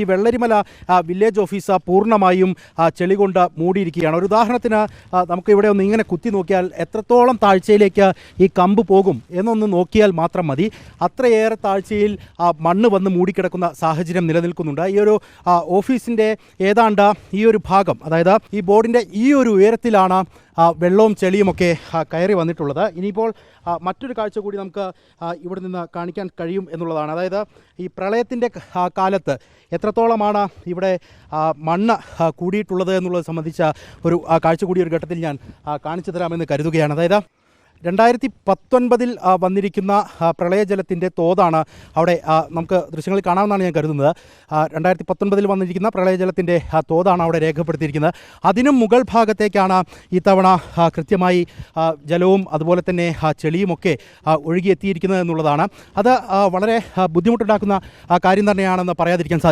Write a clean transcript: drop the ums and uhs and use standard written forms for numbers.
ഈ Vellarimala village office പൂർണ്ണമായും ചെളി കൊണ്ട് മൂടിയിരിക്കുകയാണ്. ഒരു ഉദാഹരണത്തിന് നമുക്ക് ഇവിടെ ഒന്ന് ഇങ്ങനെ കുത്തി നോക്കിയാൽ എത്രത്തോളം താഴ്ചയിലേക്ക് ഈ കമ്പ് പോകും എന്നൊന്ന് നോക്കിയാൽ മാത്രം മതി. അത്രയേറെ താഴ്ചയിൽ മണ്ണ് വന്ന് മൂടിക്കിടക്കുന്ന സാഹചര്യം നിലനിൽക്കുന്നുണ്ട്. ഈ ഒരു ഓഫീസിൻ്റെ ഏതാണ്ട് ഈ ഒരു ഭാഗം, അതായത് ഈ ബോർഡിൻ്റെ ഈ ഒരു ഉയരത്തിലാണ് വെള്ളവും ചെളിയുമൊക്കെ കയറി വന്നിട്ടുള്ളത്. ഇനിയിപ്പോൾ മറ്റൊരു കാഴ്ച കൂടി നമുക്ക് ഇവിടെ നിന്ന് കാണിക്കാൻ കഴിയും എന്നുള്ളതാണ്. അതായത് ഈ പ്രളയത്തിൻ്റെ കാലത്ത് എത്രത്തോളമാണ് ഇവിടെ മണ്ണ് കൂടിയിട്ടുള്ളത് എന്നുള്ളത് സംബന്ധിച്ച ഒരു കാഴ്ച കൂടി ഒരു ഘട്ടത്തിൽ ഞാൻ കാണിച്ചു തരാമെന്ന് കരുതുകയാണ്. അതായത് 2019 വന്നിരിക്കുന്ന പ്രളയജലത്തിൻ്റെ തോതാണ് അവിടെ നമുക്ക് ദൃശ്യങ്ങളിൽ കാണാമെന്നാണ് ഞാൻ കരുതുന്നത്. 2019 വന്നിരിക്കുന്ന പ്രളയജലത്തിൻ്റെ തോതാണ് അവിടെ രേഖപ്പെടുത്തിയിരിക്കുന്നത്. അതിനും മുകൾ ഭാഗത്തേക്കാണ് ഇത്തവണ കൃത്യമായി ജലവും അതുപോലെ തന്നെ ചെളിയുമൊക്കെ ഒഴുകിയെത്തിയിരിക്കുന്നത് എന്നുള്ളതാണ്. അത് വളരെ ബുദ്ധിമുട്ടുണ്ടാക്കുന്ന കാര്യം തന്നെയാണെന്ന് പറയാതിരിക്കാൻ സാധിക്കും.